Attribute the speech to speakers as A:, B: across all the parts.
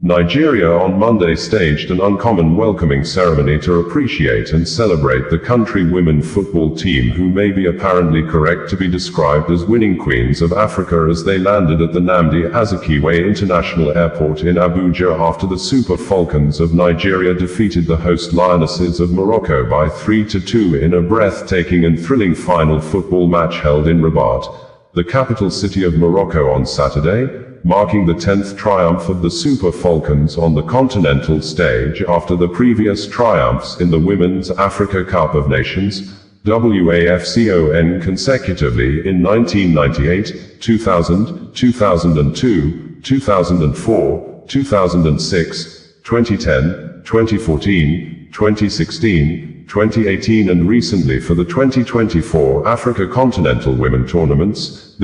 A: Nigeria on Monday staged an uncommon welcoming ceremony to appreciate and celebrate the country women football team, who may be apparently correct to be described as winning queens of Africa, as they landed at the Nnamdi Azikiwe International Airport in Abuja after the Super Falcons of Nigeria defeated the host Lionesses of Morocco by 3-2 in a breathtaking and thrilling final football match held in Rabat, the capital city of Morocco, on Saturday, marking the 10th triumph of the Super Falcons on the continental stage after the previous triumphs in the Women's Africa Cup of Nations, WAFCON, consecutively in 1998, 2000, 2002, 2004, 2006, 2010, 2014, 2016, 2018 and recently for the 2024 Africa Continental Women Tournaments.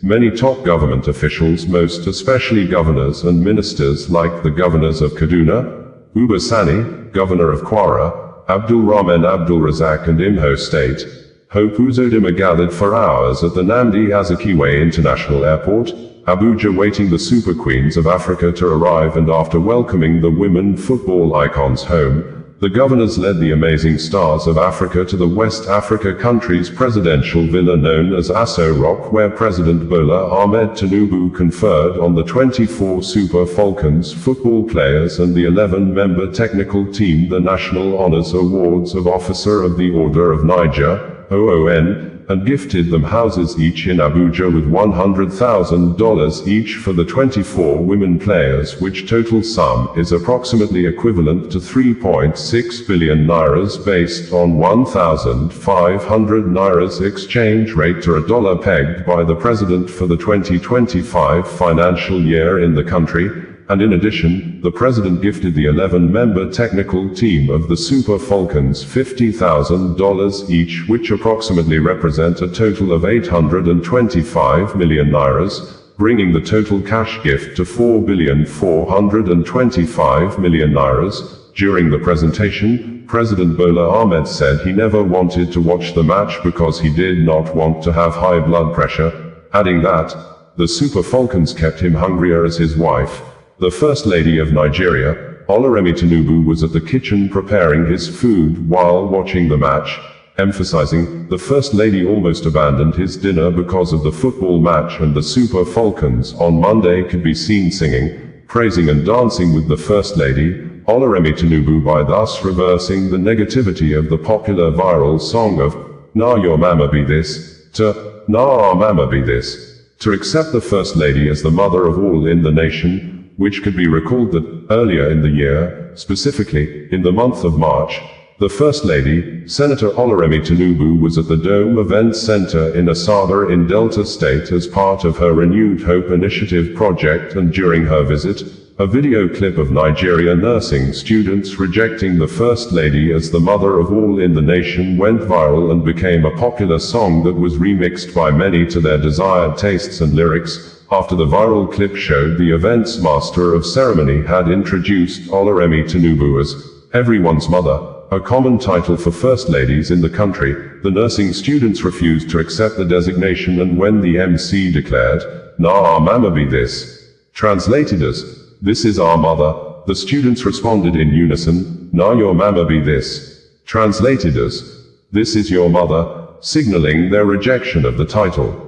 A: Many top government officials, most especially governors and ministers like the Governors of Kaduna, Uba Sani, Governor of Kwara, AbdulRahman, AbdulRazaq and Imo State, Hope Uzodimma, gathered for hours at the Nnamdi Azikiwe International Airport, Abuja, waiting the Super Queens of Africa to arrive, and after welcoming the women football icons home, the governors led the amazing stars of Africa to the West Africa country's presidential villa known as Aso Rock, where President Bola Ahmed Tinubu conferred on the 24 Super Falcons football players and the 11-member technical team the National Honors Awards of Officer of the Order of Niger, OON, and gifted them houses each in Abuja with $100,000 each for the 24 women players, which total sum is approximately equivalent to 3.6 billion nairas based on 1,500 nairas exchange rate to a dollar, pegged by the president for the 2025 financial year in the country. And in addition, the president gifted the 11-member technical team of the Super Falcons $50,000 each, which approximately represent a total of 825 million nairas, bringing the total cash gift to 4,425 million nairas. During the presentation, President Bola Ahmed said he never wanted to watch the match because he did not want to have high blood pressure, adding that the Super Falcons kept him hungrier, as his wife, the First Lady of Nigeria, Oluremi Tinubu, was at the kitchen preparing his food while watching the match, emphasizing the First Lady almost abandoned his dinner because of the football match, and the Super Falcons on Monday could be seen singing, praising and dancing with the First Lady, Oluremi Tinubu, by thus reversing the negativity of the popular viral song of "Nah Your Mama Be This" to "Nah Our Mama Be This," to accept the First Lady as the mother of all in the nation, which could be recalled that, earlier in the year, specifically, in the month of March, the First Lady, Senator Oluremi Tinubu, was at the Dome Event Center in Asaba in Delta State as part of her Renewed Hope Initiative project, and during her visit, a video clip of Nigeria nursing students rejecting the First Lady as the mother of all in the nation went viral and became a popular song that was remixed by many to their desired tastes and lyrics. After the viral clip showed, the event's master of ceremony had introduced Oluremi Tinubu as everyone's mother, a common title for first ladies in the country. The nursing students refused to accept the designation, and when the MC declared, "Nah Our Mama Be This," translated as, "This is our mother," the students responded in unison, "Nah Your Mama Be This," translated as, "This is your mother," signaling their rejection of the title.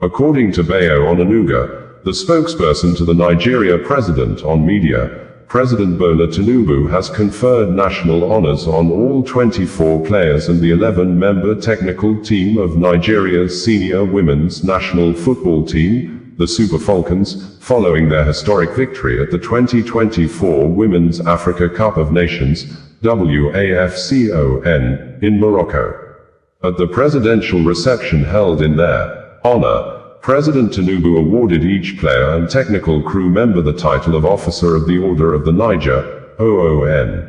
A: According to Bayo Onanuga, the spokesperson to the Nigeria president, on media, President Bola Tinubu has conferred national honors on all 24 players and the 11-member technical team of Nigeria's senior women's national football team, the Super Falcons, following their historic victory at the 2024 Women's Africa Cup of Nations, WAFCON, in Morocco. At the presidential reception held in their honor, President Tinubu awarded each player and technical crew member the title of Officer of the Order of the Niger, OON.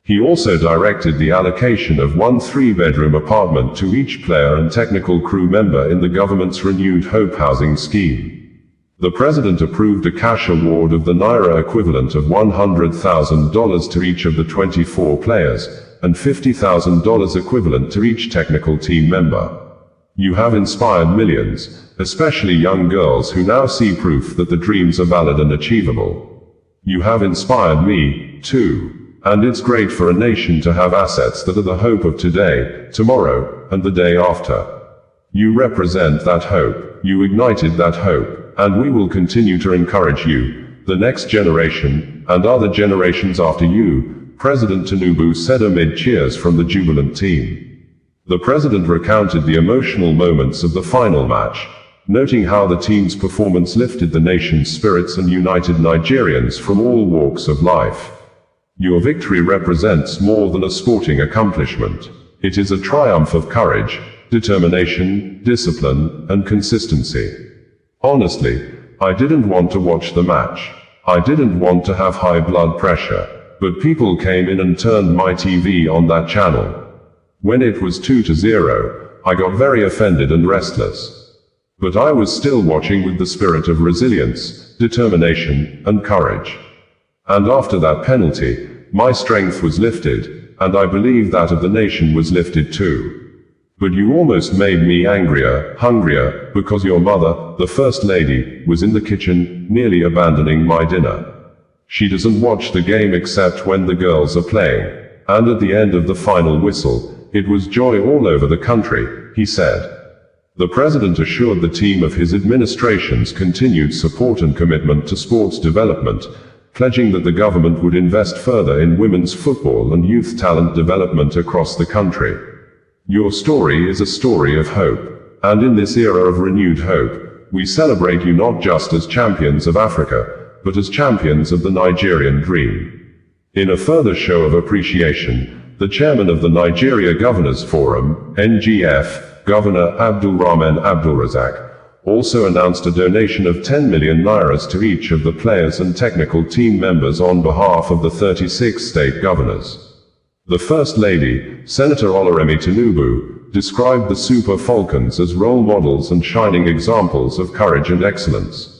A: He also directed the allocation of one 3-bedroom apartment to each player and technical crew member in the government's Renewed Hope housing scheme. The president approved a cash award of the naira equivalent of $100,000 to each of the 24 players, and $50,000 equivalent to each technical team member. You have inspired millions, especially young girls who now see proof that the dreams are valid and achievable. You have inspired me, too. And it's great for a nation to have assets that are the hope of today, tomorrow, and the day after. You represent that hope, you ignited that hope, and we will continue to encourage you, the next generation, and other generations after you, President Tinubu said amid cheers from the jubilant team. The president recounted the emotional moments of the final match, noting how the team's performance lifted the nation's spirits and united Nigerians from all walks of life. Your victory represents more than a sporting accomplishment. It is a triumph of courage, determination, discipline, and consistency. Honestly, I didn't want to watch the match. I didn't want to have high blood pressure, but people came in and turned my TV on that channel. When it was 2-0, I got very offended and restless. But I was still watching with the spirit of resilience, determination, and courage. And after that penalty, my strength was lifted, and I believe that of the nation was lifted too. But you almost made me angrier, hungrier, because your mother, the First Lady, was in the kitchen, nearly abandoning my dinner. She doesn't watch the game except when the girls are playing. And at the end of the final whistle, it was joy all over the country, he said. The president assured the team of his administration's continued support and commitment to sports development, pledging that the government would invest further in women's football and youth talent development across the country. Your story is a story of hope, and in this era of renewed hope, we celebrate you not just as champions of Africa, but as champions of the Nigerian dream. In a further show of appreciation, the chairman of the Nigeria Governors Forum, NGF, Governor AbdulRahman AbdulRazaq, also announced a donation of 10 million naira to each of the players and technical team members on behalf of the 36 state governors. The First Lady, Senator Oluremi Tinubu, described the Super Falcons as role models and shining examples of courage and excellence.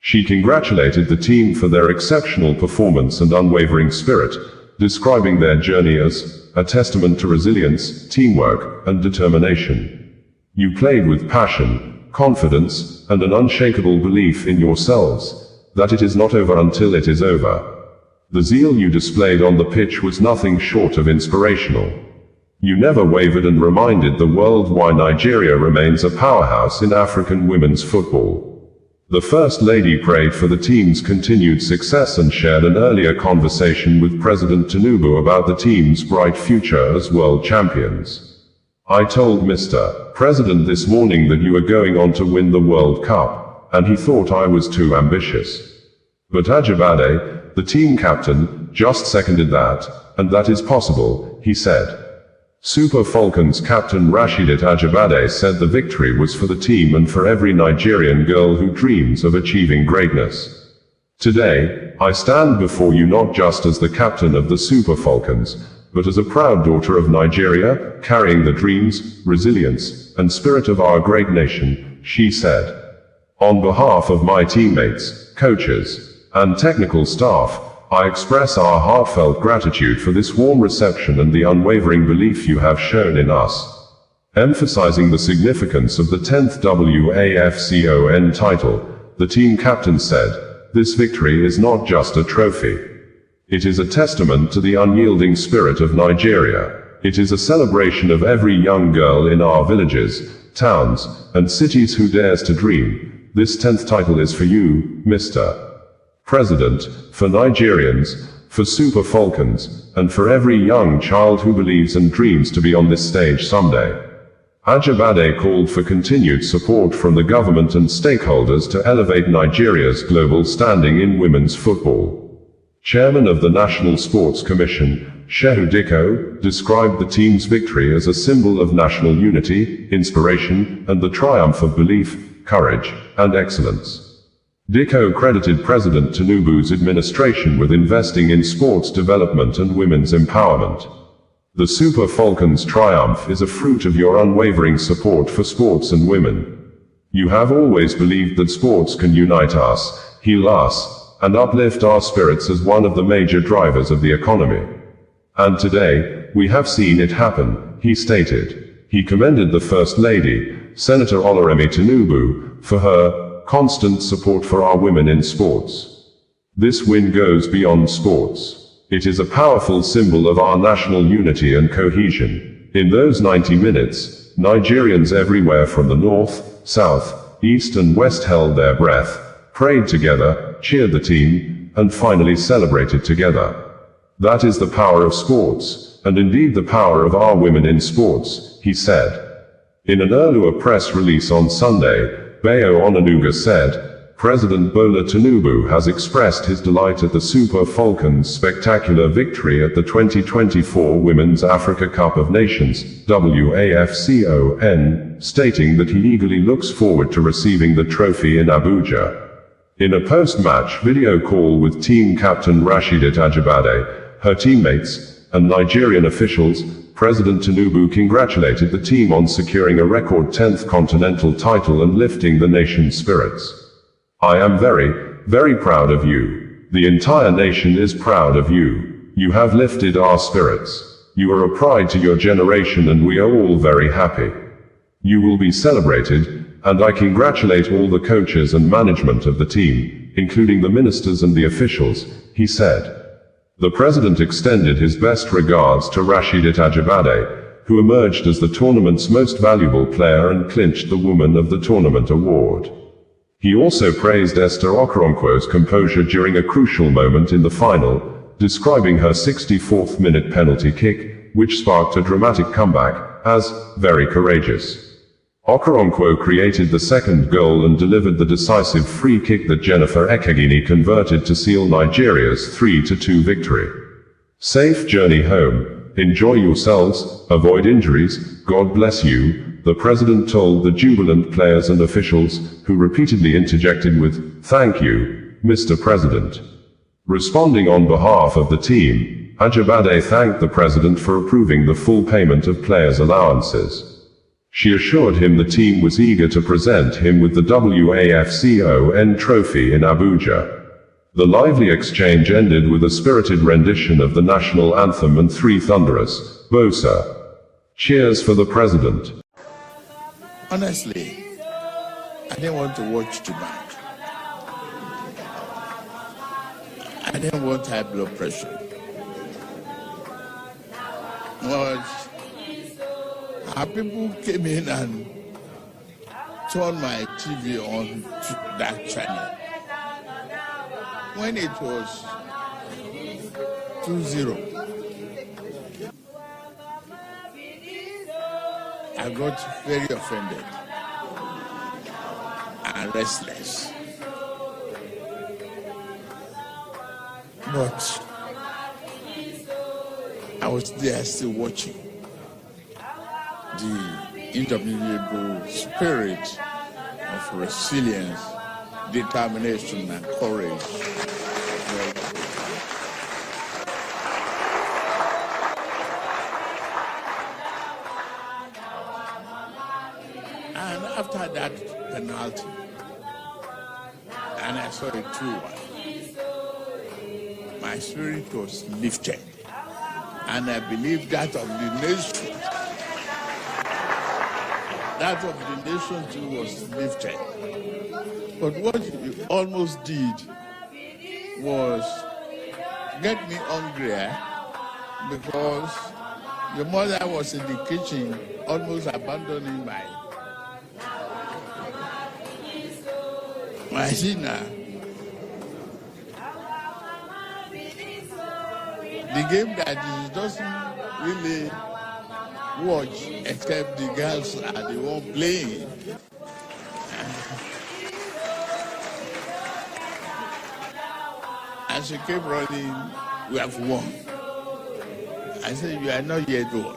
A: She congratulated the team for their exceptional performance and unwavering spirit, describing their journey as a testament to resilience, teamwork, and determination. You played with passion, confidence, and an unshakable belief in yourselves, that it is not over until it is over. The zeal you displayed on the pitch was nothing short of inspirational. You never wavered and reminded the world why Nigeria remains a powerhouse in African women's football. The First Lady prayed for the team's continued success and shared an earlier conversation with President Tinubu about the team's bright future as world champions. I told Mr. President this morning that you were going on to win the World Cup, and he thought I was too ambitious. But Ajibade, the team captain, just seconded that, and that is possible, he said. Super Falcons captain Rasheedat Ajibade said the victory was for the team and for every Nigerian girl who dreams of achieving greatness. Today, I stand before you not just as the captain of the Super Falcons, but as a proud daughter of Nigeria, carrying the dreams, resilience, and spirit of our great nation, she said. On behalf of my teammates, coaches, and technical staff, I express our heartfelt gratitude for this warm reception and the unwavering belief you have shown in us. Emphasizing the significance of the 10th WAFCON title, the team captain said, "This victory is not just a trophy. It is a testament to the unyielding spirit of Nigeria. It is a celebration of every young girl in our villages, towns, and cities who dares to dream. This 10th title is for you, Mr. President, for Nigerians, for Super Falcons, and for every young child who believes and dreams to be on this stage someday." Ajibade called for continued support from the government and stakeholders to elevate Nigeria's global standing in women's football. Chairman of the National Sports Commission, Shehu Dikko, described the team's victory as a symbol of national unity, inspiration, and the triumph of belief, courage, and excellence. Dikko credited President Tinubu's administration with investing in sports development and women's empowerment. The Super Falcons' triumph is a fruit of your unwavering support for sports and women. You have always believed that sports can unite us, heal us, and uplift our spirits as one of the major drivers of the economy. And today, we have seen it happen, he stated. He commended the First Lady, Senator Oluremi Tinubu, for her constant support for our women in sports. This win goes beyond sports. It is a powerful symbol of our national unity and cohesion. In those 90 minutes, Nigerians everywhere from the north, south, east and west held their breath, prayed together, cheered the team, and finally celebrated together. That is the power of sports, and indeed the power of our women in sports, he said. In an earlier press release on Sunday, Bayo Onanuga said, President Bola Tinubu has expressed his delight at the Super Falcons' spectacular victory at the 2024 Women's Africa Cup of Nations, WAFCON, stating that he eagerly looks forward to receiving the trophy in Abuja. In a post-match video call with team captain Rasheedat Ajibade, her teammates, and Nigerian officials, President Tinubu congratulated the team on securing a record 10th continental title and lifting the nation's spirits. I am very, very proud of you. The entire nation is proud of you. You have lifted our spirits. You are a pride to your generation and we are all very happy. You will be celebrated, and I congratulate all the coaches and management of the team, including the ministers and the officials, he said. The president extended his best regards to Rasheedat Ajibade, who emerged as the tournament's most valuable player and clinched the Woman of the Tournament award. He also praised Esther Okoronkwo's composure during a crucial moment in the final, describing her 64th minute penalty kick, which sparked a dramatic comeback, as very courageous. Okoronkwo created the second goal and delivered the decisive free kick that Jennifer Ekegini converted to seal Nigeria's 3-2 victory. Safe journey home. Enjoy yourselves, avoid injuries, God bless you, the president told the jubilant players and officials, who repeatedly interjected with, "Thank you, Mr. President." Responding on behalf of the team, Ajibade thanked the president for approving the full payment of players' allowances. She assured him the team was eager to present him with the WAFCON trophy in Abuja. The lively exchange ended with a spirited rendition of the national anthem and three thunderous Bosa cheers for the president.
B: Honestly, I didn't want to watch tonight. I didn't want high blood pressure. But our people came in and turned my TV on to that channel. When it was 2-0, I got very offended and restless. But I was there still watching. The indomitable spirit of resilience, determination, and courage. And after that penalty, and I saw it 2-1, my spirit was lifted. And I believe that of the nation. That of the nation too was lifted. But what you almost did was get me hungrier, because your mother was in the kitchen almost abandoning my dinner. The game that he doesn't really watch, except the girls are the one playing. As she came running, we have won. I said, you are not yet won.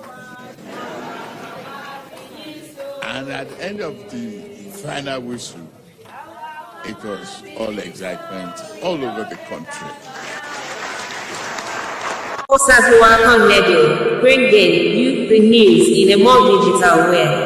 B: And at the end of the final whistle, it was all excitement all over the country.
C: WAFCON Radio, bringing you the news in a more digital way.